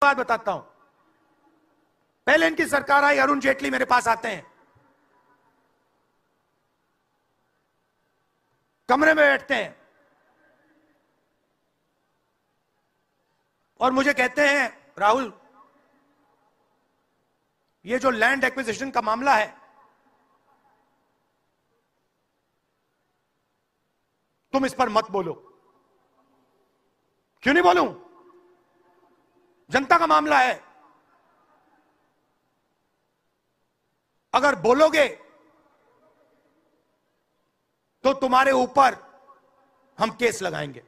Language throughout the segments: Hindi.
बात बताता हूं। पहले इनकी सरकार आई, अरुण जेटली मेरे पास आते हैं, कमरे में बैठते हैं और मुझे कहते हैं, राहुल, ये जो लैंड एक्विजिशन का मामला है, तुम इस पर मत बोलो। क्यों नहीं बोलूं? जनता का मामला है। अगर बोलोगे तो तुम्हारे ऊपर हम केस लगाएंगे।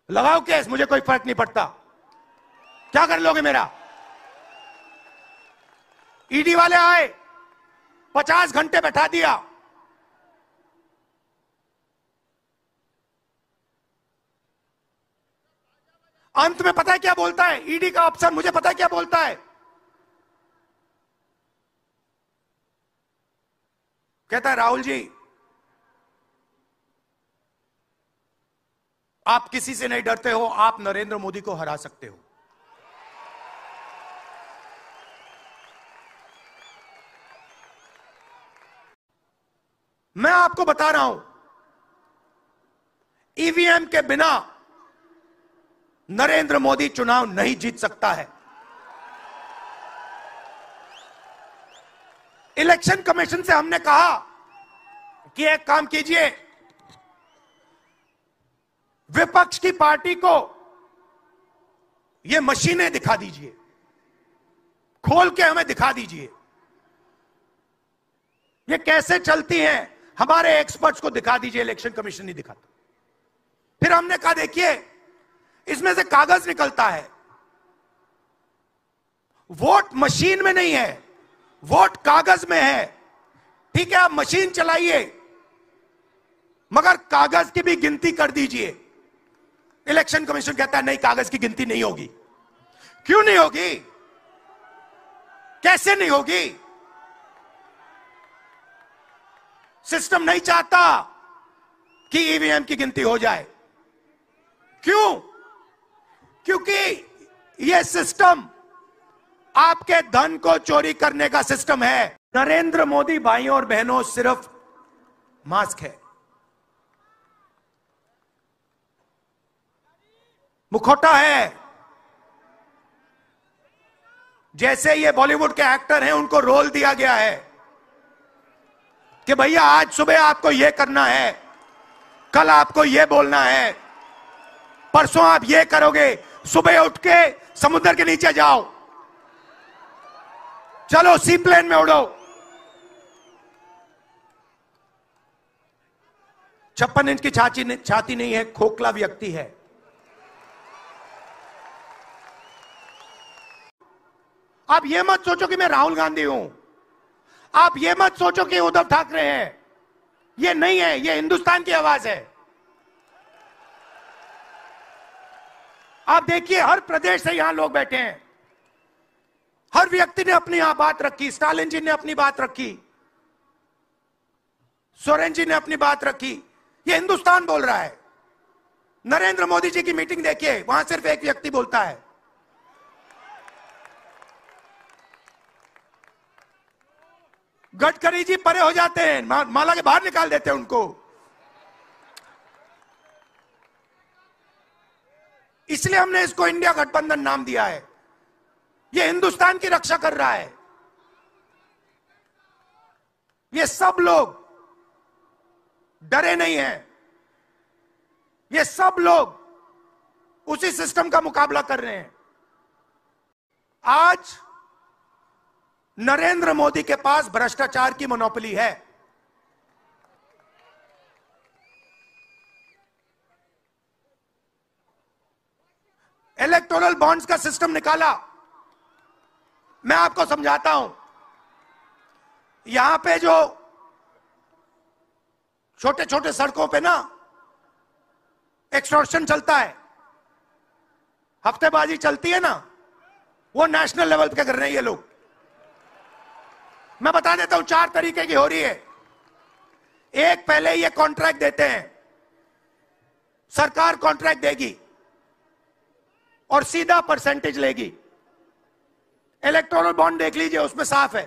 लगाओ केस, मुझे कोई फर्क नहीं पड़ता। क्या कर लोगे मेरा? ईडी वाले आए, 50 घंटे बैठा दिया। अंत में पता है क्या बोलता है ईडी का अफसर? मुझे पता है क्या बोलता है। कहता है, राहुल जी, आप किसी से नहीं डरते हो, आप नरेंद्र मोदी को हरा सकते हो। मैं आपको बता रहा हूं, ईवीएम के बिना नरेंद्र मोदी चुनाव नहीं जीत सकता है। इलेक्शन कमीशन से हमने कहा कि एक काम कीजिए, विपक्ष की पार्टी को ये मशीनें दिखा दीजिए, खोल के हमें दिखा दीजिए ये कैसे चलती हैं, हमारे एक्सपर्ट्स को दिखा दीजिए। इलेक्शन कमीशन नहीं दिखाता। फिर हमने कहा, देखिए, इसमें से कागज निकलता है, वोट मशीन में नहीं है, वोट कागज में है। ठीक है, आप मशीन चलाइए, मगर कागज की भी गिनती कर दीजिए। इलेक्शन कमीशन कहता है, नहीं, कागज की गिनती नहीं होगी। क्यों नहीं होगी? कैसे नहीं होगी? सिस्टम नहीं चाहता कि ईवीएम की गिनती हो जाए। क्यों? क्योंकि यह सिस्टम आपके धन को चोरी करने का सिस्टम है। नरेंद्र मोदी, भाइयों और बहनों, सिर्फ मास्क है, मुखौटा है। जैसे ये बॉलीवुड के एक्टर हैं, उनको रोल दिया गया है कि भैया आज सुबह आपको यह करना है, कल आपको यह बोलना है, परसों आप यह करोगे, सुबह उठ के समुद्र के नीचे जाओ, चलो सी प्लेन में उड़ो। 56 इंच की छाती नहीं है, खोखला व्यक्ति है। आप यह मत सोचो कि मैं राहुल गांधी हूं, आप यह मत सोचो कि उद्धव ठाकरे हैं। यह नहीं है, यह हिंदुस्तान की आवाज है। आप देखिए, हर प्रदेश से यहां लोग बैठे हैं, हर व्यक्ति ने अपनी यहां बात रखी। स्टालिन जी ने अपनी बात रखी, सोरेन जी ने अपनी बात रखी। यह हिंदुस्तान बोल रहा है। नरेंद्र मोदी जी की मीटिंग देखिए, वहां सिर्फ एक व्यक्ति बोलता है। गडकरी जी परे हो जाते हैं, माला के बाहर निकाल देते हैं उनको। इसलिए हमने इसको इंडिया गठबंधन नाम दिया है। यह हिंदुस्तान की रक्षा कर रहा है। ये सब लोग डरे नहीं हैं, ये सब लोग उसी सिस्टम का मुकाबला कर रहे हैं। आज नरेंद्र मोदी के पास भ्रष्टाचार की मोनोपोली है। इलेक्टोरल बॉन्ड्स का सिस्टम निकाला। मैं आपको समझाता हूं। यहां पे जो छोटे छोटे सड़कों पे ना एक्सटॉर्शन चलता है, हफ्तेबाजी चलती है ना, वो नेशनल लेवल पे कर रहे हैं ये लोग। मैं बता देता हूं, 4 तरीके की हो रही है। एक, पहले ये कॉन्ट्रैक्ट देते हैं, सरकार कॉन्ट्रैक्ट देगी, और सीधा परसेंटेज लेगी। इलेक्टोरल बॉन्ड देख लीजिए, उसमें साफ है,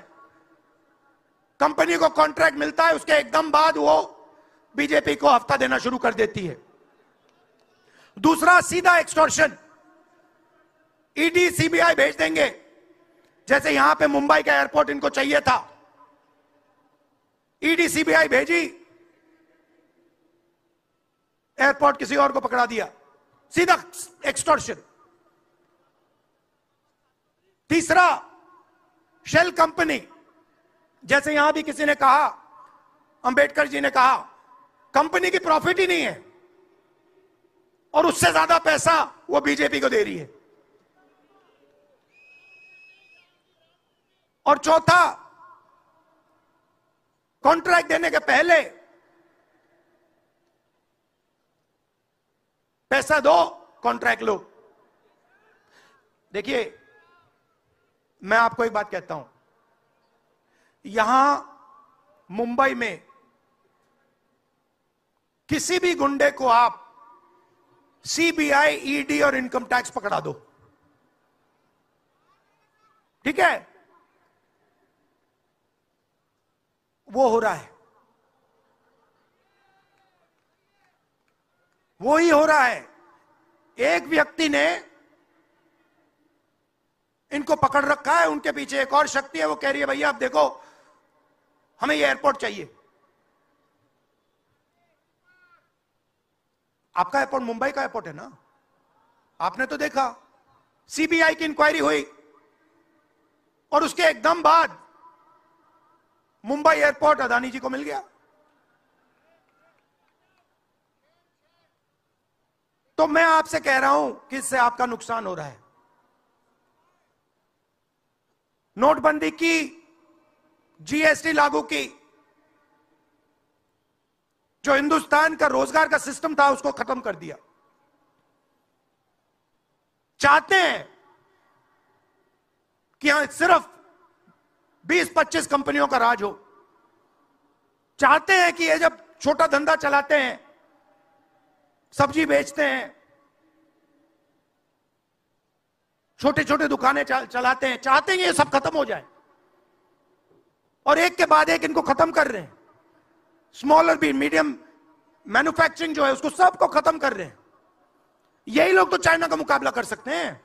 कंपनी को कॉन्ट्रैक्ट मिलता है, उसके एकदम बाद वो बीजेपी को हफ्ता देना शुरू कर देती है। दूसरा, सीधा एक्सटॉर्शन, ईडी सीबीआई भेज देंगे। जैसे यहां पे मुंबई का एयरपोर्ट इनको चाहिए था, ईडी सीबीआई भेजी, एयरपोर्ट किसी और को पकड़ा दिया, सीधा एक्सटॉर्शन। तीसरा, शेल कंपनी, जैसे यहां भी किसी ने कहा, अंबेडकर जी ने कहा, कंपनी की प्रॉफिट ही नहीं है और उससे ज्यादा पैसा वो बीजेपी को दे रही है। और चौथा, कॉन्ट्रैक्ट देने के पहले पैसा दो, कॉन्ट्रैक्ट लो। देखिए, मैं आपको एक बात कहता हूं, यहां मुंबई में किसी भी गुंडे को आप सीबीआई, ईडी और इनकम टैक्स पकड़ा दो, ठीक है, वो हो रहा है, वो ही हो रहा है। एक व्यक्ति ने इनको पकड़ रखा है, उनके पीछे एक और शक्ति है, वो कह रही है भैया आप देखो हमें ये एयरपोर्ट चाहिए। आपका एयरपोर्ट मुंबई का एयरपोर्ट है ना, आपने तो देखा, सीबीआई की इंक्वायरी हुई और उसके एकदम बाद मुंबई एयरपोर्ट अदानी जी को मिल गया। तो मैं आपसे कह रहा हूं कि इससे आपका नुकसान हो रहा है। नोटबंदी की, जीएसटी लागू की, जो हिंदुस्तान का रोजगार का सिस्टम था उसको खत्म कर दिया। चाहते हैं कि यहां सिर्फ 20-25 कंपनियों का राज हो। चाहते हैं कि ये जब छोटा धंधा चलाते हैं, सब्जी बेचते हैं, छोटे छोटे दुकानें चलाते हैं, चाहते हैं ये सब खत्म हो जाए और एक के बाद एक इनको खत्म कर रहे हैं। स्मॉल और भी मीडियम मैन्युफैक्चरिंग जो है उसको सबको खत्म कर रहे हैं। यही लोग तो चाइना का मुकाबला कर सकते हैं।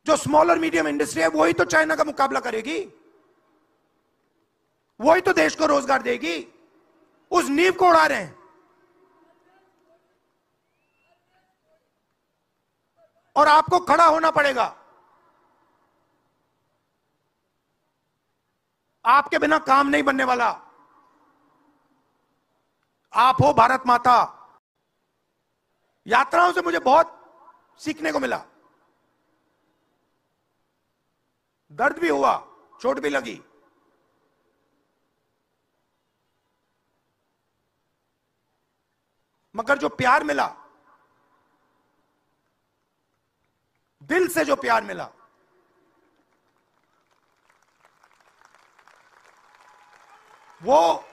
जो स्मॉल और मीडियम इंडस्ट्री है वही तो चाइना का मुकाबला करेगी, वही तो देश को रोजगार देगी। उस नींव को उड़ा रहे हैं। और आपको खड़ा होना पड़ेगा। आपके बिना काम नहीं बनने वाला। आप हो भारत माता। यात्राओं से मुझे बहुत सीखने को मिला, दर्द भी हुआ, चोट भी लगी, मगर जो प्यार मिला, दिल से जो प्यार मिला, वो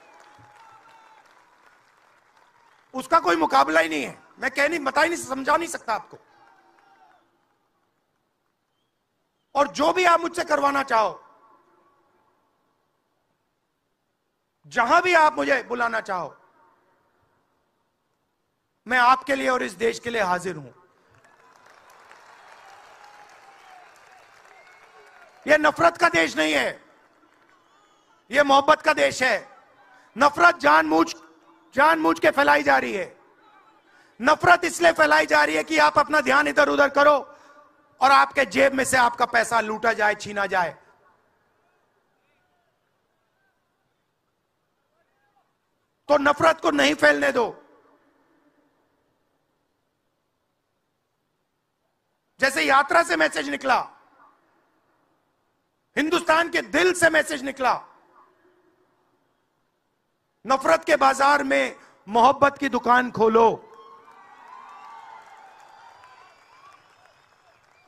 उसका कोई मुकाबला ही नहीं है। मैं बता ही नहीं, समझा नहीं सकता आपको। और जो भी आप मुझसे करवाना चाहो, जहां भी आप मुझे बुलाना चाहो, मैं आपके लिए और इस देश के लिए हाजिर हूं। यह नफरत का देश नहीं है, यह मोहब्बत का देश है। नफरत जानबूझ के फैलाई जा रही है। नफरत इसलिए फैलाई जा रही है कि आप अपना ध्यान इधर उधर करो और आपके जेब में से आपका पैसा लूटा जाए, छीना जाए। तो नफरत को नहीं फैलने दो। जैसे यात्रा से मैसेज निकला, हिंदुस्तान के दिल से मैसेज निकला, नफरत के बाजार में मोहब्बत की दुकान खोलो।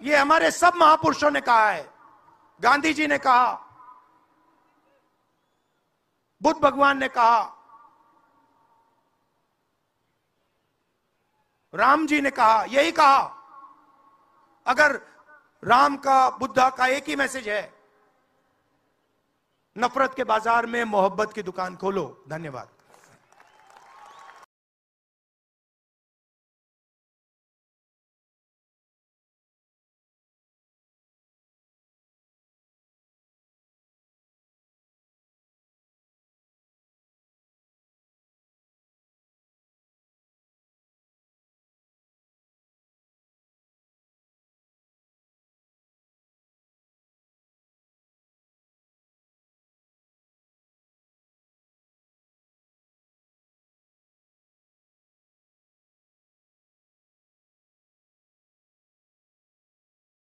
ये हमारे सब महापुरुषों ने कहा है। गांधी जी ने कहा, बुद्ध भगवान ने कहा, राम जी ने कहा, यही कहा, अगर राम का, बुद्धा का एक ही मैसेज है, नफरत के बाजार में मोहब्बत की दुकान खोलो। धन्यवाद।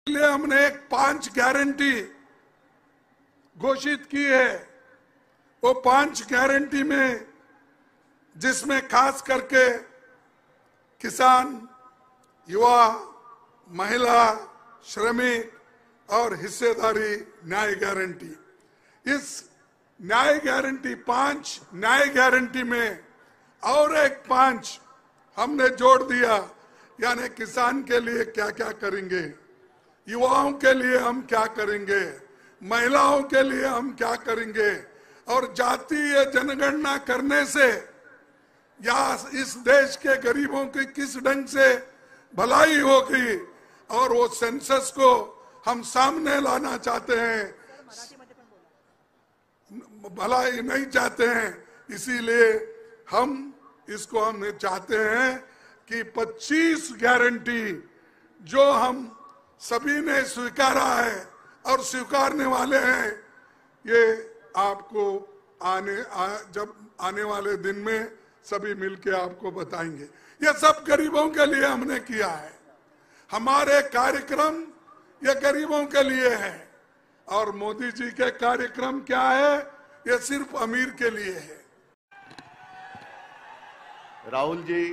लिए हमने एक 5 गारंटी घोषित की है। वो 5 गारंटी में, जिसमें खास करके किसान, युवा, महिला, श्रमिक और हिस्सेदारी न्याय गारंटी, इस न्याय गारंटी 5 न्याय गारंटी में और एक 5 हमने जोड़ दिया। यानी किसान के लिए क्या क्या करेंगे, युवाओं के लिए हम क्या करेंगे, महिलाओं के लिए हम क्या करेंगे, और जातीय जनगणना करने से या इस देश के गरीबों की किस ढंग से भलाई होगी, और वो सेंसस को हम सामने लाना चाहते हैं, भलाई नहीं चाहते हैं। इसीलिए हम इसको हम चाहते हैं कि 25 गारंटी जो हम सभी ने स्वीकारा है और स्वीकारने वाले हैं, ये आपको जब आने वाले दिन में सभी मिलके आपको बताएंगे। ये सब गरीबों के लिए हमने किया है। हमारे कार्यक्रम ये गरीबों के लिए है, और मोदी जी के कार्यक्रम क्या है, ये सिर्फ अमीर के लिए है। राहुल जी,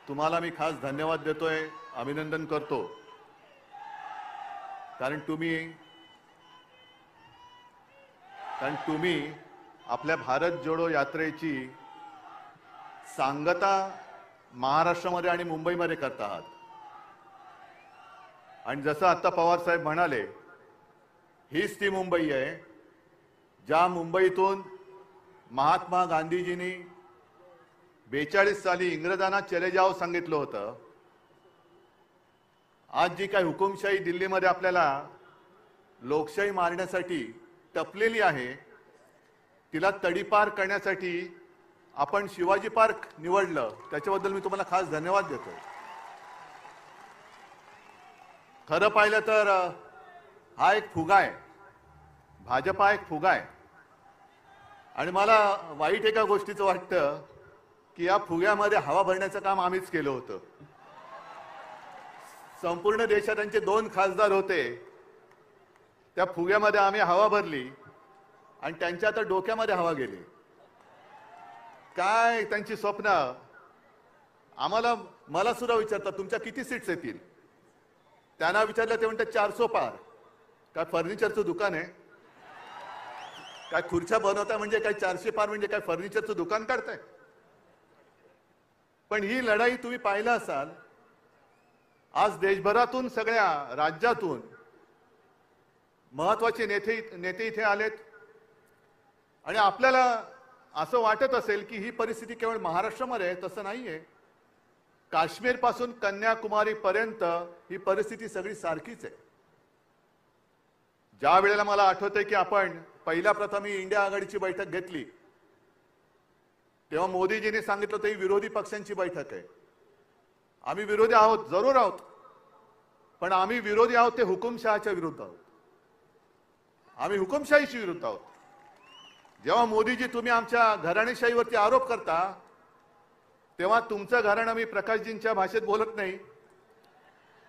तुम्हाला मी खास धन्यवाद देतोय, अभिनंदन करतो, कारण तुम्ही आपल्या भारत जोडो यात्रेची सांगता महाराष्ट्रामध्ये आणि मुंबईमध्ये करत आहात। आणि जसं आता पवार साहेब म्हणाले, हीच ती मुंबई आहे ज्या मुंबईतून महात्मा गांधीजींनी 42 साली इंग्रजांना चले जाओ सांगितलं होतं। आज जी काही हुकुमशाही दिल्लीमध्ये आपल्याला लोकशाही मारण्यासाठी टपलेली आहे, तिला तडीपार करण्यासाठी आपण शिवाजी पार्क निवडलं, त्याच्याबद्दल मी तुम्हाला खास धन्यवाद देतो। खरं पाहिलं तर हा एक फुगा आहे, भाजपा एक फुगा आहे, आणि मला वाईट एका गोष्टीचं वाटतं की या फुग्यामध्ये हवा भरण्याचं काम आम्हीच केलं होतं। संपूर्ण देशात त्यांचे 2 खासदार होते, त्या फुग्यामध्ये आम्ही हवा भरली आणि त्यांच्या आता डोक्यामध्ये हवा गेली। काय त्यांची स्वप्न, मला सुद्धा विचारतात तुमच्या किती सीट्स येतील, त्यांना विचारलं ते म्हणतात 400 पार। काय फर्निचरचं दुकान आहे काय, खुर्च्या बनवताय म्हणजे काय 400 पार म्हणजे काय फर्निचरचं दुकान काढताय? पण ही लढाई तुम्ही पाहिला असाल, आज देशभरातून सगळ्या राज्यातून महत्त्वाचे नेते इथे आलेत, आणि आपल्याला असं वाटत असेल की ही परिस्थिती केवळ महाराष्ट्रामध्ये आहे, तसं नाहीये। काश्मीर पासून कन्याकुमारी पर्यंत ही परिस्थिती सगळी सारखीच आहे। ज्या वेळेला मला आठवतंय की आपण पहिल्या प्रथम ही इंडिया आघाडीची बैठक घेतली, तेव्हा मोदीजींनी सांगितलं होतं ही विरोधी पक्षांची बैठक आहे। आम्ही विरोधी आहोत, जरूर आहोत, पण आम्ही विरोधी आहोत ते हुकुमशहाच्या विरुद्ध आहोत, आम्ही हुकुमशाहीच्या विरुद्ध आहोत। जेव्हा मोदीजी तुम्ही आमच्या घराणेशाहीवरती आरोप करता, तेव्हा तुमचं घराणं मी प्रकाशजींच्या भाषेत बोलत नाही,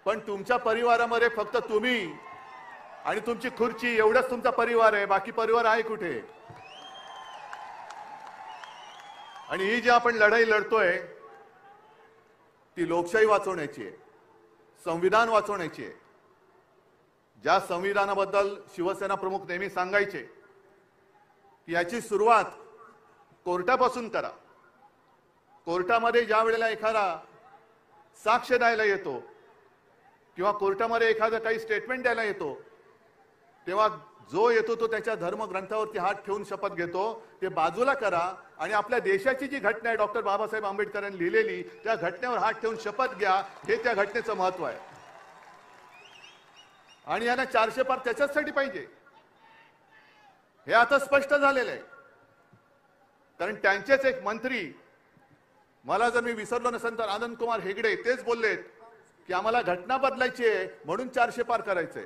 पण तुमच्या परिवारामध्ये फक्त तुम्ही आणि तुमची खुर्ची एवढंच तुमचा परिवार आहे, बाकी परिवार आहे कुठे? आणि ही जी आपण लढाई लढतोय ती लोकशाही वाचवण्याची आहे, संविधान वाचवण्याची आहे। ज्या संविधानाबद्दल शिवसेना प्रमुख नेहमी सांगायचे की याची सुरुवात कोर्टापासून करा। कोर्टामध्ये ज्या वेळेला एखादा साक्ष द्यायला येतो किंवा कोर्टामध्ये एखादं काही स्टेटमेंट द्यायला येतो, तेव्हा जो येतो तो त्याच्या धर्मग्रंथावरती हात ठेवून शपथ घेतो. ते बाजूला करा आणि आपल्या देशाची जी घटना आहे डॉक्टर बाबासाहेब आंबेडकरांनी लिहिलेली, त्या घटनेवर हात ठेवून शपथ घ्या. हे त्या घटनेचं महत्व आहे. आणि यांना 400 पार त्याच्यासाठी पाहिजे, हे आता स्पष्ट झालेलं आहे. कारण त्यांचेच एक मंत्री, मला जर मी विसरलो नसेल तर आनंद कुमार हेगडे, तेच बोललेत की आम्हाला घटना बदलायची आहे म्हणून 400 पार करायचंय.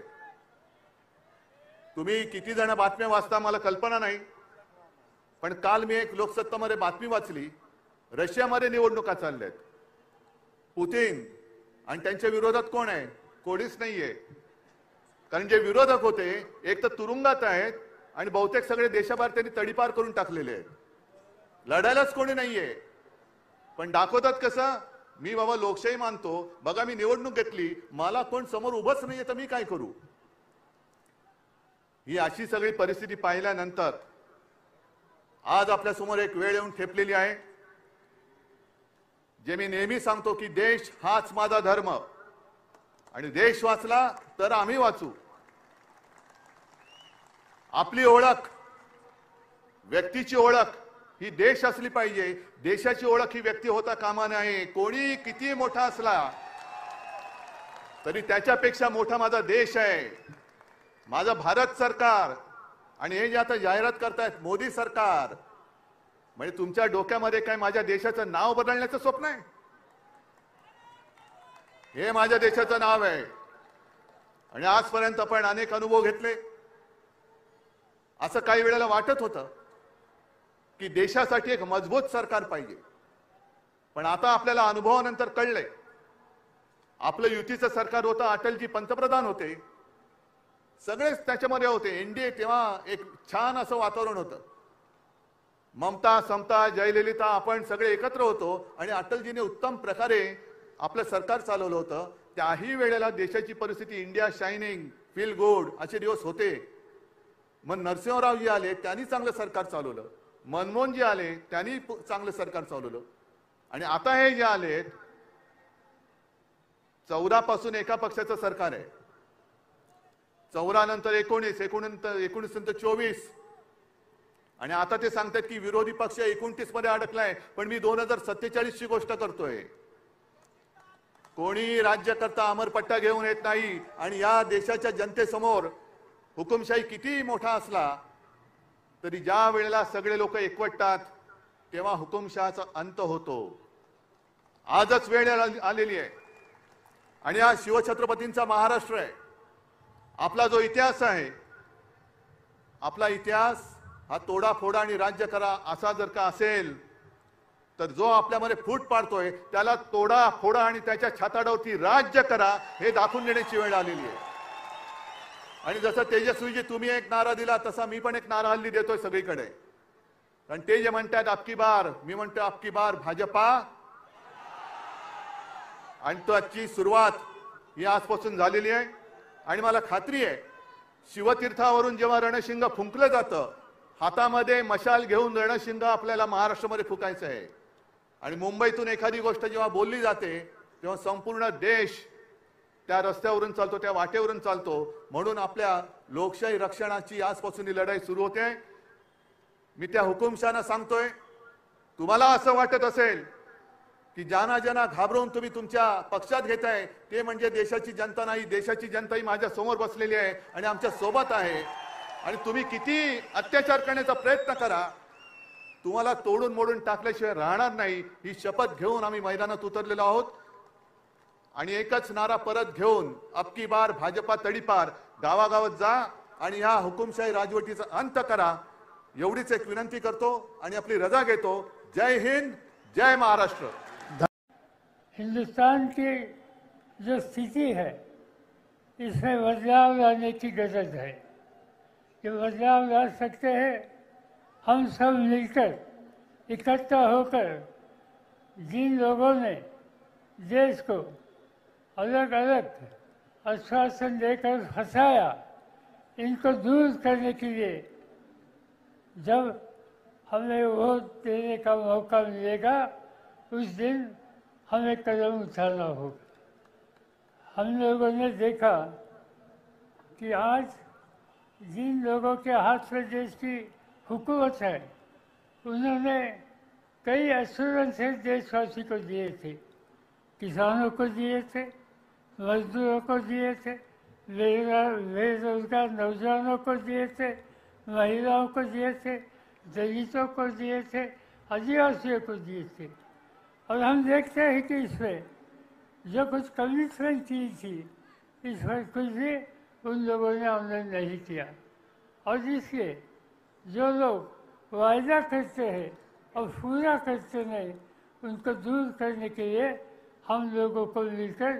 तुम्ही किती जण बातम्या वाचता मला कल्पना नाही, पण काल मी एक लोकसत्तामध्ये बातमी वाचली, रशियामध्ये निवडणुका चालल्यात. पुतिन आणि त्यांच्या विरोधात कोण आहे? कोणीच नाहीये. कारण जे विरोधक होते एक तर तुरुंगात आहेत आणि बहुतेक सगळे देशाबाहेर त्यांनी तडीपार करून टाकलेले आहेत. लढायलाच कोणी नाहीये. पण दाखवतात कसं, मी बाबा लोकशाही मानतो, बघा मी निवडणूक घेतली, मला कोण समोर उभंच नाहीये तर मी काय करू. ही अशी सगळी परिस्थिती पाहिल्यानंतर आज आपल्या समोर एक वेळ येऊन ठेपलेली आहे, जे मी नेहमी सांगतो की देश हाच माझा धर्म आणि देश वाचला तर आम्ही वाचू. आपली ओळख, व्यक्तीची ओळख ही देश असली पाहिजे. देशाची ओळख ही व्यक्ती होता कामा नये. कोणी किती मोठा असला तरी त्याच्यापेक्षा मोठा माझा देश आहे, माझं भारत सरकार. आणि हे जे आता जाहिरात करतायत मोदी सरकार, म्हणजे तुमच्या डोक्यामध्ये काय माझ्या देशाचं नाव बदलण्याचं स्वप्न आहे? हे माझ्या देशाचं नाव आहे. आणि आजपर्यंत आपण अनेक अनुभव घेतले. असं काही वेळेला वाटत होतं की देशासाठी एक मजबूत सरकार पाहिजे, पण आता आपल्याला अनुभवानंतर कळलंय, आपलं युतीचं सरकार होतं, अटलजी पंतप्रधान होते, सगळेच त्याच्यामध्ये होते. एनडीए तेव्हा एक छान असं वातावरण होतं. ममता, समता, जयललिता आपण सगळे एकत्र होतो आणि अटलजीने उत्तम प्रकारे आपलं सरकार चालवलं होतं. त्याही वेळेला देशाची परिस्थिती, इंडिया शायनिंग, फील गुड असे दिवस होते. मग नरसिंहरावजी आले, त्यांनी चांगलं सरकार चालवलं. मनमोहनजी आले, त्यांनी चांगलं सरकार चालवलं. आणि आता हे जे आलेत, 14 पासून एका पक्षाचं सरकार आहे, 14 नंतर 19, 19 नंतर 24, आणि आता ते सांगतात की विरोधी पक्ष 29 मध्ये अडकलाय. पण मी 2047 ची गोष्ट करतोय. कोणी राज्यकर्ता अमरपट्टा घेऊन येत नाही. आणि या देशाच्या जनतेसमोर हुकुमशाही किती मोठा असला तरी ज्या वेळेला सगळे लोक एकवटतात तेव्हा हुकुमशहाचा अंत होतो. आजच वेळ आलेली आहे आणि हा शिवछत्रपतींचा महाराष्ट्र आहे. आपला जो इतिहास आहे, आपला इतिहास हा तोडाफोडा आणि राज्य करा असा जर का असेल तर जो आपल्यामध्ये फूट पाडतोय त्याला तोडा फोडा आणि त्याच्या छाताडावरती राज्य करा हे दाखवून देण्याची वेळ आलेली आहे. आणि जसं तेजस्वीजी तुम्ही एक नारा दिला तसा मी पण एक नारा हल्ली देतोय सगळीकडे. कारण ते जे म्हणतात अबकी बार, मी म्हणतो अबकी बार भाजपा. आणि त्याची सुरुवात ही आजपासून झालेली आहे. आणि मला खात्री आहे शिवतीर्थावरून जेव्हा रणशिंग फुंकलं जातं, हातामध्ये मशाल घेऊन रणशिंग आपल्याला महाराष्ट्रामध्ये फुकायचं आहे. आणि मुंबईतून एखादी गोष्ट जेव्हा बोलली जाते तेव्हा संपूर्ण देश त्या रस्त्यावरून चालतो, त्या वाटेवरून चालतो. म्हणून आपल्या लोकशाही रक्षणाची आजपासून ही लढाई सुरू होते. मी त्या हुकुमशहांना सांगतोय, तुम्हाला असं वाटत असेल की ज्यांना ज्यांना घाबरवून तुम्ही तुमच्या पक्षात घेताय ते म्हणजे देशाची जनता नाही. देशाची जनता ही माझ्या समोर बसलेली आहे आणि आमच्या सोबत आहे. आणि तुम्ही किती अत्याचार करण्याचा प्रयत्न करा, तुम्हाला तोडून मोडून टाकल्याशिवाय राहणार नाही. ही शपथ घेऊन आम्ही मैदानात उतरलेलो आहोत. आणि एकच नारा परत घेऊन अबकी बार भाजपा तडीपार, गावागावात जा आणि ह्या हुकुमशाही राजवटीचा अंत करा, एवढीच एक विनंती करतो आणि आपली रजा घेतो. जय हिंद, जय महाराष्ट्र. हिंदुस्तान की जो स्थिति है इसमें बदलाव लाने की जरूरत है. ये बदलाव ला सकते हैं हम सब मिलकर, इकट्ठा होकर. जिन लोगों ने देश को अलग अलग आश्वासन देकर फंसाया, इनको दूर करने के लिए जब हमें वोट देने का मौका मिलेगा उस दिन हमें कदम उठाना होगा। हम लोगों ने देखा कि आज जिन लोगों के हाथ में देश की हुकूमत है, उन्होंने कई एश्योरेंसेस देशवासी को दिए थे, किसानों को दिए थे, मजदूरों को दिए थे, बेरोजगार नौजवानों को दिए थे, महिलाओं को दिए थे, दलितों को दिए थे, आदिवासियों को दिए थे। और हम देखते हैं कि इसमें जो कुछ कमिटमेंट की थी, इसमें कुछ भी उन लोगों ने अमल नहीं किया। और इसलिए जो लोग वायदा करते हैं और पूरा करते नहीं, उनको दूर करने के लिए हम लोगों को मिलकर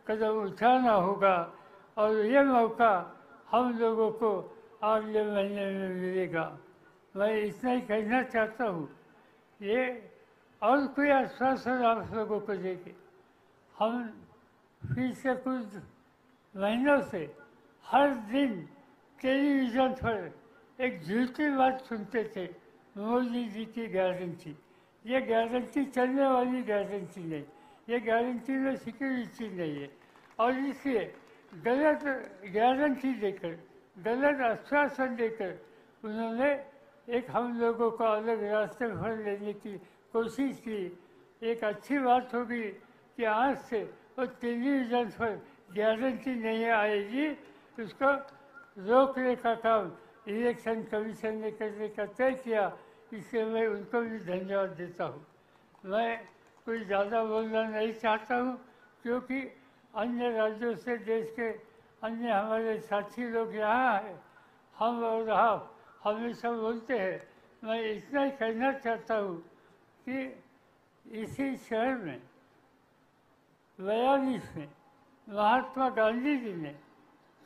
कदम उठाना होगा। और ये मौका हम लोगों को अगले महीने में मिलेगा। मैं इतना ही कहना चाहता हूँ। ये और कोई आश्वासन आप लोगों को देके हम फिर से कुछ महीनों से हर दिन टेलीविज़न पर एक झूठी बात सुनते थे, मोदी जी की गारंटी। ये गारंटी चलने वाली गारंटी नहीं, ये गारंटी में सिक्योरिटी नहीं है। और इसलिए गलत गारंटी देकर, गलत आश्वासन देकर उन्होंने एक हम लोगों को अलग रास्ते पर लेने की कोशिश की। एक अच्छी बात होगी कि आज से वो टेलीविज़न पर गारंटी नहीं आएगी, उसको रोकने का काम इलेक्शन कमीशन ने करने का तय किया। इसलिए मैं उनको भी धन्यवाद देता हूँ। मैं कुछ ज़्यादा बोलना नहीं चाहता हूँ, क्योंकि अन्य राज्यों से देश के अन्य हमारे साथी लोग यहाँ हैं, हम और आप हमेशा बोलते हैं। मैं इतना ही कहना चाहता हूँ कि इसी शहर में 42 में महात्मा गांधी जी ने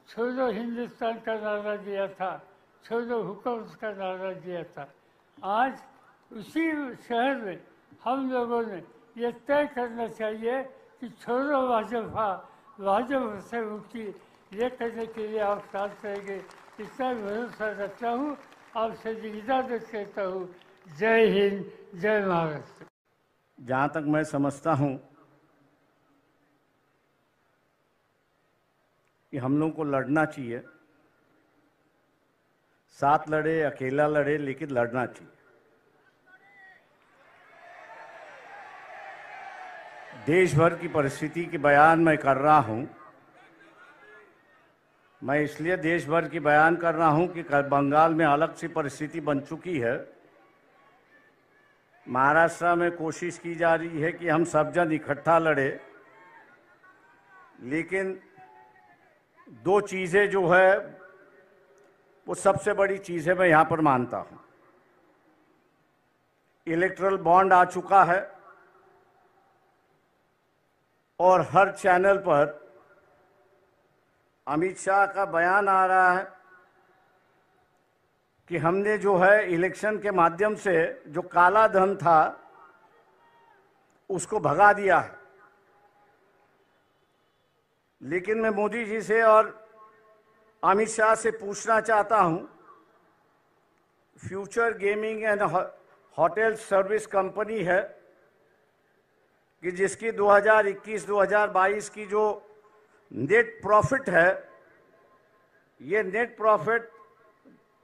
छोड़ो हिंदुस्तान का नारा दिया था, छोड़ो हुकूमत का नारा दिया था। आज उसी शहर में हम लोगों ने ये तय करना चाहिए कि छोड़ो भाजपा, भाजपा से मुक्ति ये करने के लिए आप साथ रहेंगे। इतना भरोसा रखता हूँ। आपसे इजाज़त कहता हूँ। जय हिंद, जय महाराष्ट्र। जहाँ तक मैं समझता हूँ कि हम लोगों को लड़ना चाहिए, साथ लड़े, अकेला लड़े, लेकिन लड़ना चाहिए। देश भर की परिस्थिति की बयान मैं कर रहा हूँ। मैं इसलिए देश भर की बयान कर रहा हूँ कि बंगाल में अलग सी परिस्थिति बन चुकी है। महाराष्ट्र में कोशिश की जा रही है कि हम सब जन इकट्ठा लड़े, लेकिन दो चीज़ें जो है वो सबसे बड़ी चीज़ है, मैं यहाँ पर मानता हूँ। इलेक्टरल बॉन्ड आ चुका है और हर चैनल पर अमित शाह का बयान आ रहा है कि हमने जो है इलेक्शन के माध्यम से जो काला धन था उसको भगा दिया है। लेकिन मैं मोदी जी से और अमित शाह से पूछना चाहता हूं, future gaming and hotel service company है कि जिसकी 2021-2022 की जो नेट प्रॉफिट है, ये नेट प्रॉफिट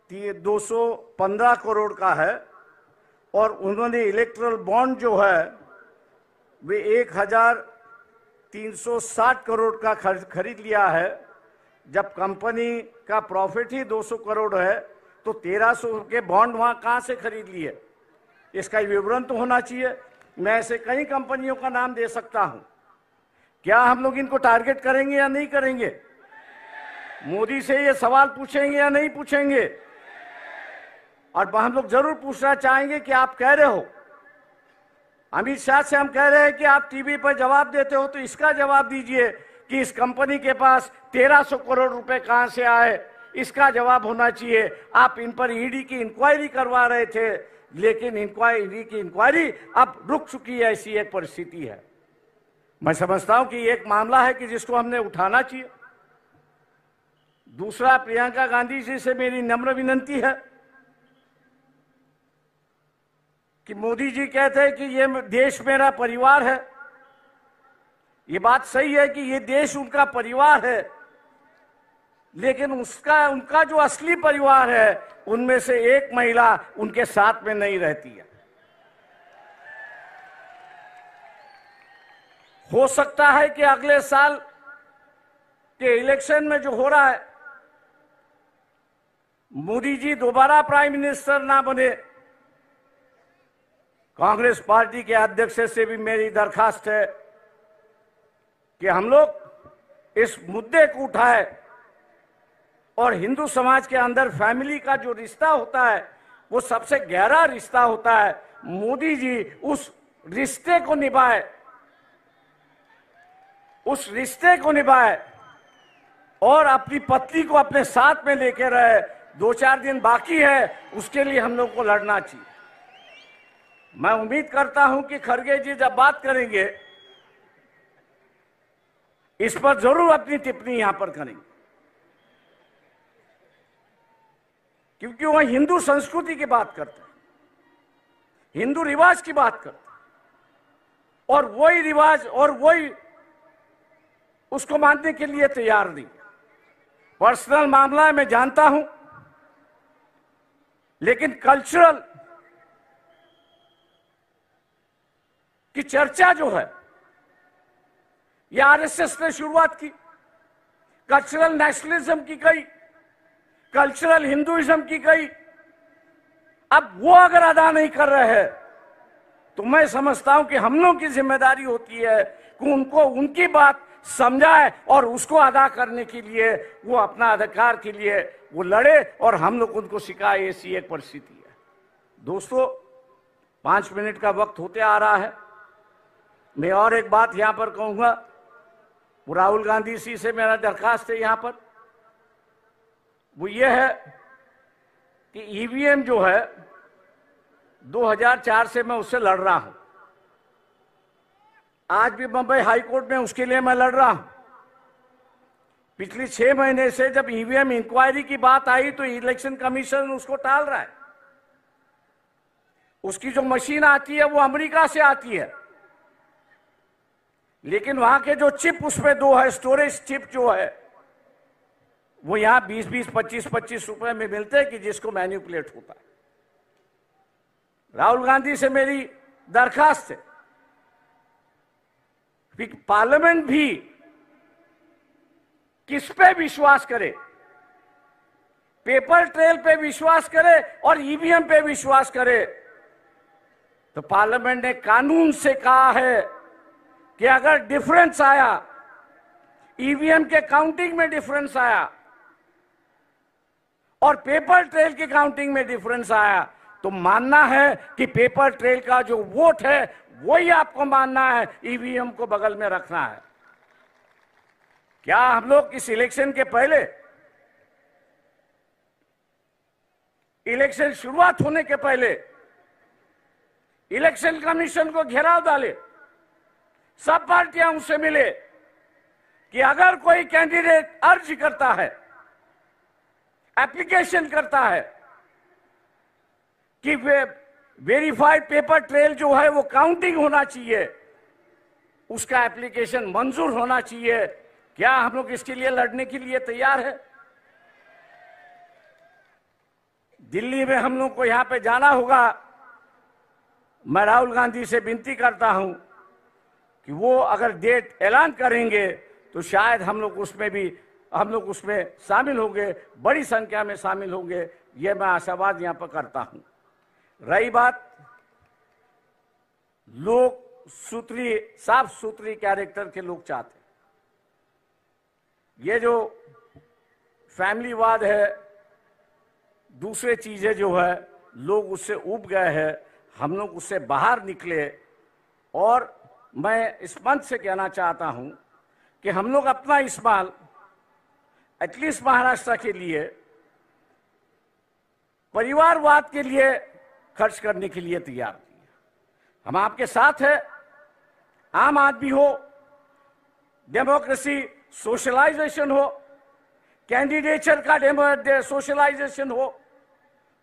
215 करोड़ का है और उन्होंने इलेक्ट्रल बॉन्ड जो है वे 1360 करोड़ का खरीद लिया है। जब कंपनी का प्रॉफिट ही 200 करोड़ है तो 1300 के बॉन्ड वहां कहां से खरीद लिए? इसका विवरण तो होना चाहिए। मैं ऐसे कई कंपनियों का नाम दे सकता हूं। क्या हम लोग इनको टारगेट करेंगे या नहीं करेंगे? मोदी से ये सवाल पूछेंगे या नहीं पूछेंगे? और हम लोग जरूर पूछना चाहेंगे कि आप कह रहे हो, अमित शाह से हम कह रहे हैं कि आप टीवी पर जवाब देते हो, तो इसका जवाब दीजिए कि इस कंपनी के पास 1300 करोड़ रुपए कहां से आए, इसका जवाब होना चाहिए। आप इन पर ईडी की इंक्वायरी करवा रहे थे, लेकिन ईडी की इंक्वायरी अब रुक चुकी है। ऐसी एक परिस्थिति है। मैं समझता हूं कि एक मामला है कि जिसको हमने उठाना चाहिए। दूसरा, प्रियंका गांधी जी से मेरी नम्र विनती है कि मोदी जी कहते हैं कि ये देश मेरा परिवार है, ये बात सही है कि ये देश उनका परिवार है, लेकिन उनका जो असली परिवार है उनमें से एक महिला उनके साथ में नहीं रहती है। हो सकता है कि अगले साल के इलेक्शन में जो हो रहा है, मोदी जी दोबारा प्राइम मिनिस्टर ना बने। कांग्रेस पार्टी के अध्यक्ष से भी मेरी दरखास्त है कि हम लोग इस मुद्दे को उठाए और हिंदू समाज के अंदर फैमिली का जो रिश्ता होता है वो सबसे गहरा रिश्ता होता है। मोदी जी उस रिश्ते को निभाए, उस रिश्ते को निभाए और अपनी पत्नी को अपने साथ में लेके रहे। 2-4 दिन बाकी है, उसके लिए हम लोग को लड़ना चाहिए। मैं उम्मीद करता हूं कि खड़गे जी जब बात करेंगे इस पर जरूर अपनी टिप्पणी यहां पर करेंगे, क्योंकि वह हिंदू संस्कृति की बात करते हैं, हिंदू रिवाज की बात करते हैं, और वही रिवाज और वही उसको मानने के लिए तैयार नहीं। पर्सनल मामला है, मैं जानता हूं, लेकिन कल्चरल की चर्चा जो है ये आरएसएस ने शुरुआत की, कल्चरल नेशनलिज्म की गई, कल्चरल हिंदुइज्म की गई। अब वो अगर अदा नहीं कर रहे हैं तो मैं समझता हूं कि हम लोगों की जिम्मेदारी होती है कि उनको उनकी बात समझाए और उसको अदा करने के लिए वो अपना अधिकार के लिए वो लड़े और हम लोग उनको सिखाए। ऐसी एक परिस्थिति है। दोस्तों, 5 मिनट का वक्त होते आ रहा है। मैं और एक बात यहां पर कहूंगा, राहुल गांधी जी से मेरा दरखास्त है यहां पर, वो ये है कि ईवीएम जो है 2004 से मैं उससे लड़ रहा हूं। आज भी बंबई हाई कोर्ट में उसके लिए मैं लड़ रहा हूं। पिछले 6 महीने से जब ईवीएम इंक्वायरी की बात आई तो इलेक्शन कमीशन उसको टाल रहा है। उसकी जो मशीन आती है वो अमेरिका से आती है, लेकिन वहां के जो चिप उसमें 2 है, स्टोरेज चिप जो है वो यहां 20-20, 25-25 रुपए में मिलते हैं कि जिसको मैनिपुलेट होता है। राहुल गांधी से मेरी दरखास्त है कि पार्लियामेंट भी किस पे विश्वास करे, पेपर ट्रेल पे विश्वास करे और ईवीएम पे विश्वास करे। तो पार्लियामेंट ने कानून से कहा है कि अगर डिफरेंस आया, ईवीएम के काउंटिंग में डिफरेंस आया और पेपर ट्रेल की काउंटिंग में डिफरेंस आया, तो मानना है कि पेपर ट्रेल का जो वोट है वही आपको मानना है, ईवीएम को बगल में रखना है। क्या हम लोग इस इलेक्शन के पहले, इलेक्शन शुरुआत होने के पहले इलेक्शन कमीशन को घेराव डाले, सब पार्टियां उससे मिले कि अगर कोई कैंडिडेट अर्ज करता है, एप्लीकेशन करता है कि वेरीफाइड पेपर ट्रेल जो है वो काउंटिंग होना चाहिए, उसका एप्लीकेशन मंजूर होना चाहिए। क्या हम लोग इसके लिए लड़ने के लिए तैयार है? दिल्ली में हम लोग को यहां पे जाना होगा। मैं राहुल गांधी से विनती करता हूं कि वो अगर डेट ऐलान करेंगे तो शायद हम लोग उसमें शामिल होंगे, बड़ी संख्या में शामिल होंगे, ये मैं आशावाद यहां पर करता हूं। रही बात लोग साफ सुथरी कैरेक्टर के लोग चाहते हैं। ये जो फैमिलीवाद है, दूसरे चीजें जो है, लोग उससे उब गए हैं। हम लोग उससे बाहर निकले और मैं इस मंच से कहना चाहता हूं कि हम लोग अपना इस्तेमाल एटलीस्ट महाराष्ट्र के लिए परिवारवाद के लिए खर्च करने के लिए तैयार हैं। हम आपके साथ हैं। आम आदमी हो, डेमोक्रेसी सोशलाइजेशन हो, कैंडिडेचर का सोशलाइजेशन हो,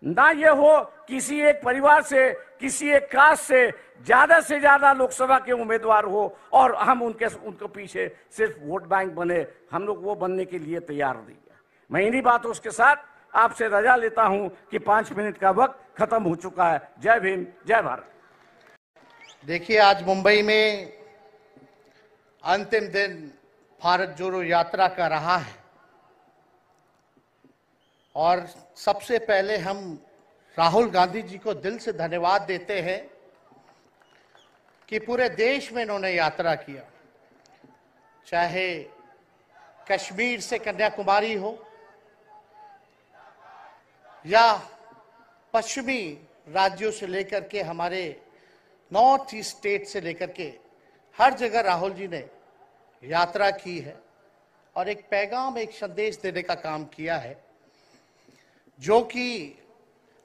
ना ये हो किसी एक परिवार से, किसी एक कास्ट से ज्यादा लोकसभा के उम्मीदवार हो और हम उनको पीछे सिर्फ वोट बैंक बने। हम लोग वो बनने के लिए तैयार नहीं है। मैं इन्हीं बातों के साथ आपसे रजा लेता हूं कि 5 मिनट का वक्त खत्म हो चुका है। जय भीम, जय भारत। देखिए, आज मुंबई में अंतिम दिन भारत जोड़ो यात्रा का रहा है और सबसे पहले हम राहुल गांधी जी को दिल से धन्यवाद देते हैं कि पूरे देश में इन्होंने यात्रा किया, चाहे कश्मीर से कन्याकुमारी हो या पश्चिमी राज्यों से लेकर के हमारे नॉर्थ ईस्ट स्टेट से लेकर के हर जगह राहुल जी ने यात्रा की है और एक पैगाम, एक संदेश देने का काम किया है, जो कि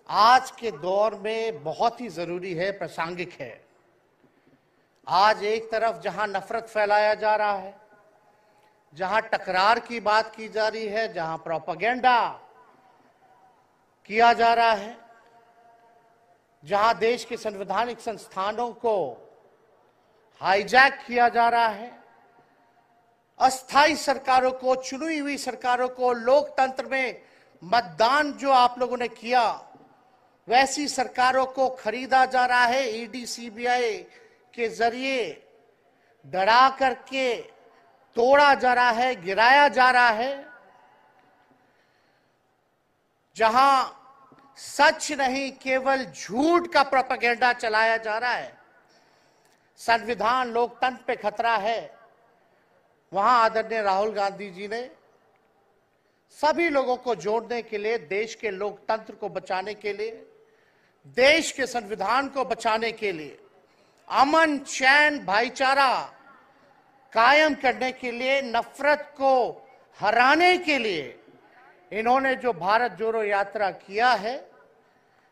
आज के दौर में बहुत ही जरूरी है, प्रासंगिक है। आज एक तरफ जहां नफरत फैलाया जा रहा है, जहां टकरार की बात की जा रही है, जहां प्रोपेगेंडा किया जा रहा है, जहां देश के संवैधानिक संस्थानों को हाईजैक किया जा रहा है, अस्थाई सरकारों को, चुनी हुई सरकारों को, लोकतंत्र में मतदान जो आप लोगों ने किया वैसी सरकारों को खरीदा जा रहा है, ईडी सीबीआई के जरिए डरा करके तोड़ा जा रहा है, गिराया जा रहा है, जहां सच नहीं केवल झूठ का प्रोपेगेंडा चलाया जा रहा है, संविधान लोकतंत्र पे खतरा है। वहां आदरणीय राहुल गांधी जी ने सभी लोगों को जोड़ने के लिए, देश के लोकतंत्र को बचाने के लिए, देश के संविधान को बचाने के लिए, अमन चैन भाईचारा कायम करने के लिए, नफरत को हराने के लिए इन्होंने जो भारत जोड़ो यात्रा किया है,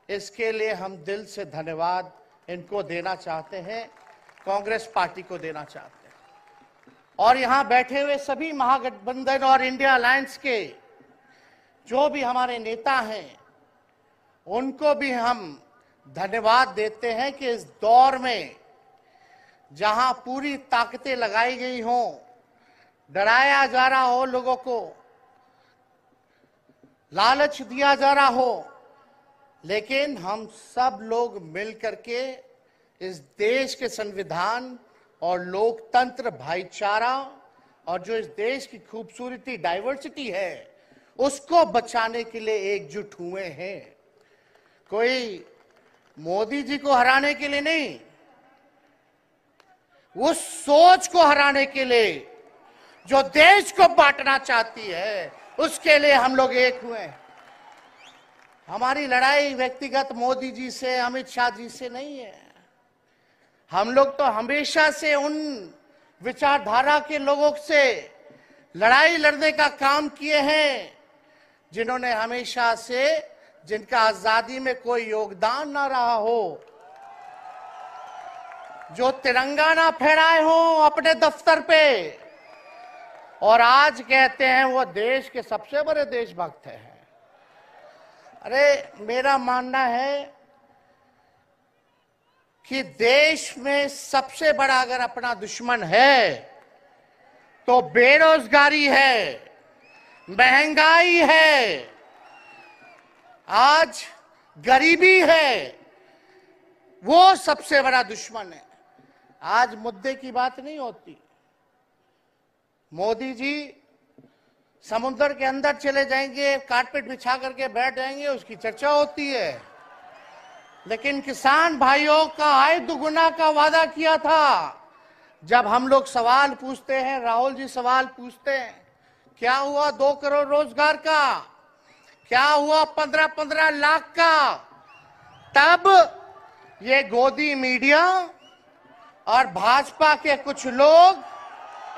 इसके लिए हम दिल से धन्यवाद इनको देना चाहते हैं, कांग्रेस पार्टी को देना चाहते हैं। और यहां बैठे हुए सभी महागठबंधन और इंडिया अलायंस के जो भी हमारे नेता हैं, उनको भी हम धन्यवाद देते हैं कि इस दौर में जहां पूरी ताकतें लगाई गई हों, डराया जा रहा हो, लोगों को लालच दिया जा रहा हो, लेकिन हम सब लोग मिलकर के इस देश के संविधान और लोकतंत्र, भाईचारा और जो इस देश की खूबसूरती, डाइवर्सिटी है, उसको बचाने के लिए एकजुट हुए हैं। कोई मोदी जी को हराने के लिए नहीं, उस सोच को हराने के लिए जो देश को बांटना चाहती है, उसके लिए हम लोग एक हुए। हमारी लड़ाई व्यक्तिगत मोदी जी से, अमित शाह जी से नहीं है। हम लोग तो हमेशा से उन विचारधारा के लोगों से लड़ाई लड़ने का काम किए हैं जिन्होंने हमेशा से, जिनका आजादी में कोई योगदान ना रहा हो, जो तिरंगा ना फहराए हो अपने दफ्तर पे, और आज कहते हैं वो देश के सबसे बड़े देशभक्त हैं। अरे, मेरा मानना है कि देश में सबसे बड़ा अगर अपना दुश्मन है तो बेरोजगारी है, महंगाई है, आज गरीबी है, वो सबसे बड़ा दुश्मन है। आज मुद्दे की बात नहीं होती। मोदी जी समुद्र के अंदर चले जाएंगे, कारपेट बिछा करके बैठ जाएंगे, उसकी चर्चा होती है। लेकिन किसान भाइयों का आय दुगुना का वादा किया था। जब हम लोग सवाल पूछते हैं, राहुल जी सवाल पूछते हैं, क्या हुआ 2 करोड़ रोजगार का, क्या हुआ 15-15 लाख का, तब ये गोदी मीडिया और भाजपा के कुछ लोग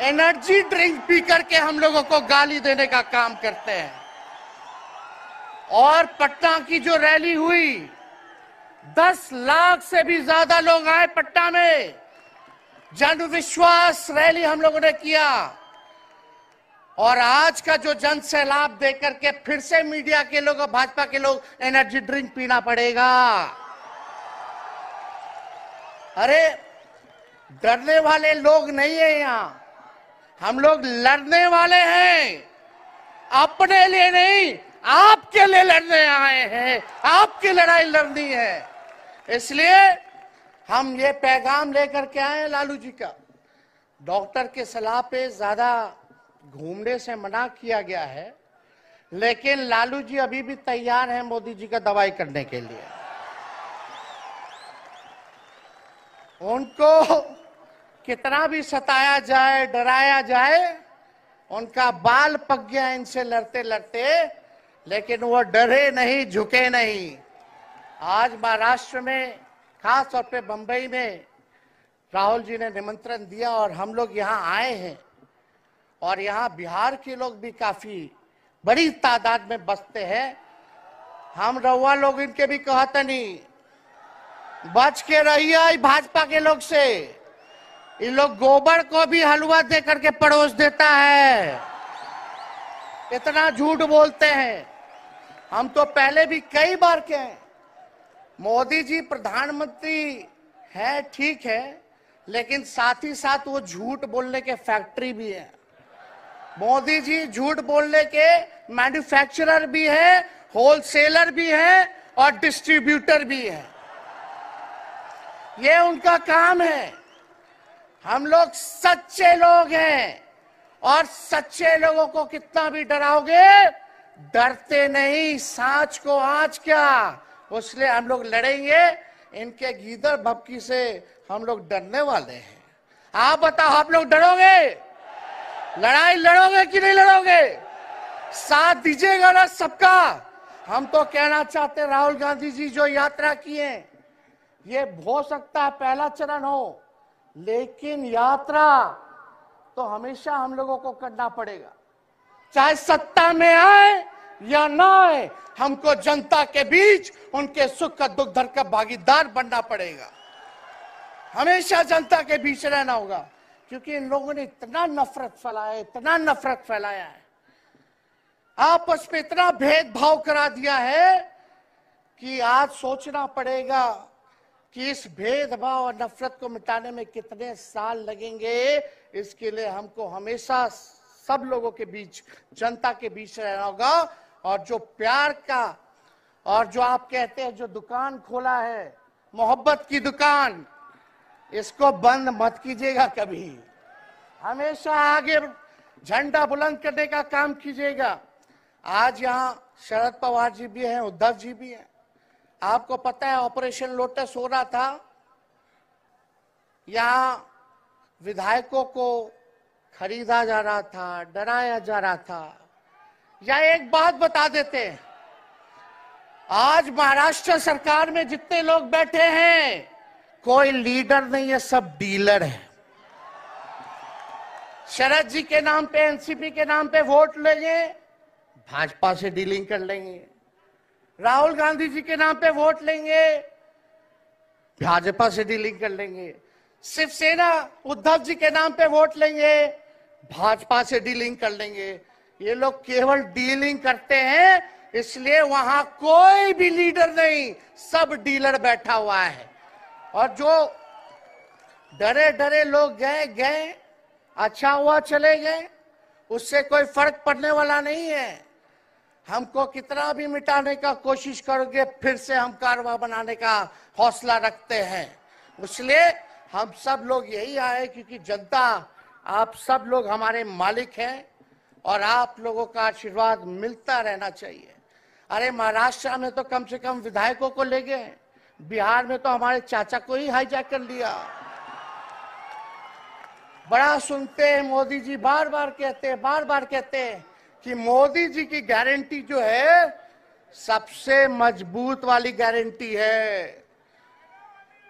एनर्जी ड्रिंक पी करके हम लोगों को गाली देने का काम करते हैं। और पटना की जो रैली हुई, 10 लाख से भी ज्यादा लोग आए पटना में, जन विश्वास रैली हम लोगों ने किया। और आज का जो जन सैलाब देकर के फिर से मीडिया के लोग और भाजपा के लोग एनर्जी ड्रिंक पीना पड़ेगा। अरे डरने वाले लोग नहीं है यहां, हम लोग लड़ने वाले हैं, अपने लिए नहीं आपके लिए लड़ने आए हैं, आपकी लड़ाई लड़नी है। इसलिए हम ये पैगाम लेकर के आए हैं लालू जी का। डॉक्टर के सलाह पे ज्यादा घूमने से मना किया गया है, लेकिन लालू जी अभी भी तैयार हैं मोदी जी का दवाई करने के लिए। उनको कितना भी सताया जाए, डराया जाए, उनका बाल पक गया इनसे लड़ते लड़ते, लेकिन वो डरे नहीं, झुके नहीं। आज महाराष्ट्र में, खास तौर पे बंबई में राहुल जी ने निमंत्रण दिया और हम लोग यहाँ आए हैं। और यहाँ बिहार के लोग भी काफी बड़ी तादाद में बसते हैं। हम रउआ लोग इनके भी कहते नहीं, बच के रहिए भाजपा के लोग से। ये लोग गोबर को भी हलवा दे करके पड़ोस देता है, इतना झूठ बोलते हैं। हम तो पहले भी कई बार कहे, मोदी जी प्रधानमंत्री है ठीक है, लेकिन साथ ही साथ वो झूठ बोलने के फैक्ट्री भी है। मोदी जी झूठ बोलने के मैन्युफैक्चरर भी है, होलसेलर भी है और डिस्ट्रीब्यूटर भी है। ये उनका काम है। हम लोग सच्चे लोग हैं और सच्चे लोगों को कितना भी डराओगे, डरते नहीं, सांच को आँच क्या। इसलिए हम लोग लड़ेंगे। इनके गीदड़ भपकी से हम लोग डरने वाले हैं। आप बताओ, आप लोग डरोगे? लड़ाई लड़ोगे कि नहीं लड़ोगे? साथ दीजिएगा ना सबका। हम तो कहना चाहते, राहुल गांधी जी जो यात्रा किए, ये हो सकता है पहला चरण हो, लेकिन यात्रा तो हमेशा हम लोगों को करना पड़ेगा। चाहे सत्ता में आए या ना आए, हमको जनता के बीच उनके सुख का दुख दर्द का भागीदार बनना पड़ेगा। हमेशा जनता के बीच रहना होगा, क्योंकि इन लोगों ने इतना नफरत फैलाया, इतना नफरत फैलाया है, आपस में इतना भेदभाव करा दिया है कि आज सोचना पड़ेगा कि इस भेदभाव और नफरत को मिटाने में कितने साल लगेंगे। इसके लिए हमको हमेशा सब लोगों के बीच, जनता के बीच रहना होगा। और जो प्यार का, और जो आप कहते हैं जो दुकान खोला है, मोहब्बत की दुकान, इसको बंद मत कीजिएगा कभी। हमेशा आगे झंडा बुलंद करने का काम कीजिएगा। आज यहाँ शरद पवार जी भी हैं, उद्धव जी भी हैं। आपको पता है ऑपरेशन लोटस हो रहा था, यहाँ विधायकों को खरीदा जा रहा था, डराया जा रहा था। या एक बात बता देते हैं, आज महाराष्ट्र सरकार में जितने लोग बैठे हैं, कोई लीडर नहीं है, सब डीलर है। शरद जी के नाम पे, एनसीपी के नाम पे वोट लेंगे, भाजपा से डीलिंग कर लेंगे। राहुल गांधी जी के नाम पे वोट लेंगे, भाजपा से डीलिंग कर लेंगे। शिवसेना उद्धव जी के नाम पे वोट लेंगे, भाजपा से डीलिंग कर लेंगे। ये लोग केवल डीलिंग करते हैं, इसलिए वहां कोई भी लीडर नहीं, सब डीलर बैठा हुआ है। और जो डरे डरे लोग गए, अच्छा हुआ चले गए, उससे कोई फर्क पड़ने वाला नहीं है। हमको कितना भी मिटाने का कोशिश करोगे, फिर से हम कारवा बनाने का हौसला रखते हैं। इसलिए हम सब लोग यही आए, क्योंकि जनता, आप सब लोग हमारे मालिक हैं और आप लोगों का आशीर्वाद मिलता रहना चाहिए। अरे महाराष्ट्र में तो कम से कम विधायकों को ले गए, बिहार में तो हमारे चाचा को ही हाईजैक कर लिया। बड़ा सुनते हैं, मोदी जी बार बार कहते हैं कि मोदी जी की गारंटी जो है सबसे मजबूत वाली गारंटी है।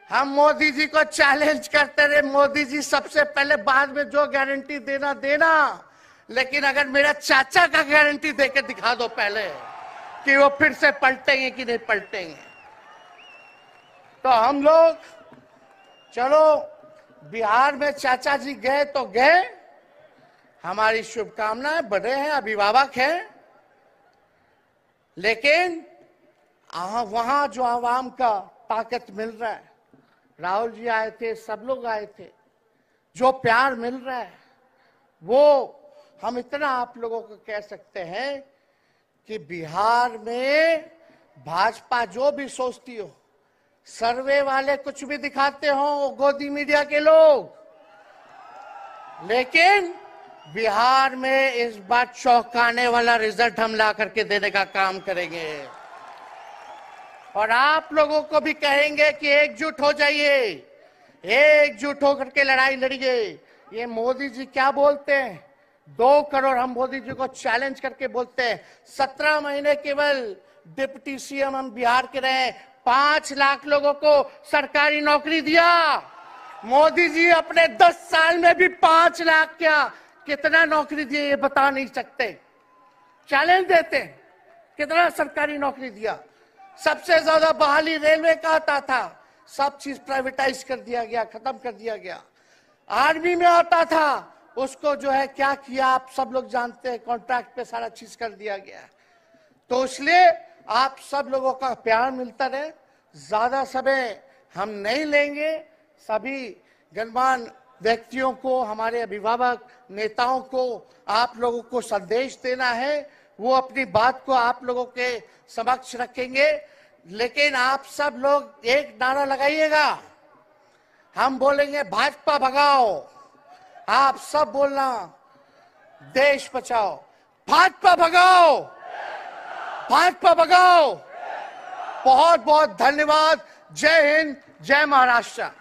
हम मोदी जी को चैलेंज करते रहे, मोदी जी सबसे पहले, बाद में जो गारंटी देना, लेकिन अगर मेरा चाचा का गारंटी देके दिखा दो पहले कि वो फिर से पलटेंगे कि नहीं पलटेंगे। तो हम लोग, चलो बिहार में चाचा जी गए तो गए, हमारी शुभकामनाएं, बड़े हैं, अभिभावक हैं, लेकिन वहां जो आवाम का ताकत मिल रहा है, राहुल जी आए थे, सब लोग आए थे, जो प्यार मिल रहा है वो हम इतना आप लोगों को कह सकते हैं कि बिहार में भाजपा जो भी सोचती हो, सर्वे वाले कुछ भी दिखाते हो, गोदी मीडिया के लोग, लेकिन बिहार में इस बार चौंकाने वाला रिजल्ट हम ला करके देने का काम करेंगे। और आप लोगों को भी कहेंगे कि एकजुट हो जाइए, एकजुट होकर के लड़ाई लड़िए। ये मोदी जी क्या बोलते हैं, 2 करोड़, हम मोदी जी को चैलेंज करके बोलते हैं, 17 महीने केवल डिप्टी सीएम हम बिहार के रहे, 5 लाख लोगों को सरकारी नौकरी दिया। मोदी जी अपने 10 साल में भी 5 लाख क्या कितना नौकरी दिए ये बता नहीं सकते। चैलेंज देते हैं, कितना सरकारी नौकरी दिया। सबसे ज्यादा बहाली रेलवे का आता था, सब चीज प्राइवेटाइज कर दिया गया, खत्म कर दिया गया। आर्मी में आता था, उसको जो है क्या किया आप सब लोग जानते हैं, कॉन्ट्रैक्ट पे सारा चीज कर दिया गया। तो इसलिए आप सब लोगों का प्यार मिलता रहे, ज्यादा समय हम नहीं लेंगे। सभी गणमान्य व्यक्तियों को, हमारे अभिभावक नेताओं को आप लोगों को संदेश देना है, वो अपनी बात को आप लोगों के समक्ष रखेंगे। लेकिन आप सब लोग एक नारा लगाइएगा, हम बोलेंगे भाजपा भगाओ, आप सब बोलना देश बचाओ। भाजपा भगाओ, भाजपा भगाओ। बहुत बहुत धन्यवाद। जय हिंद, जय महाराष्ट्र।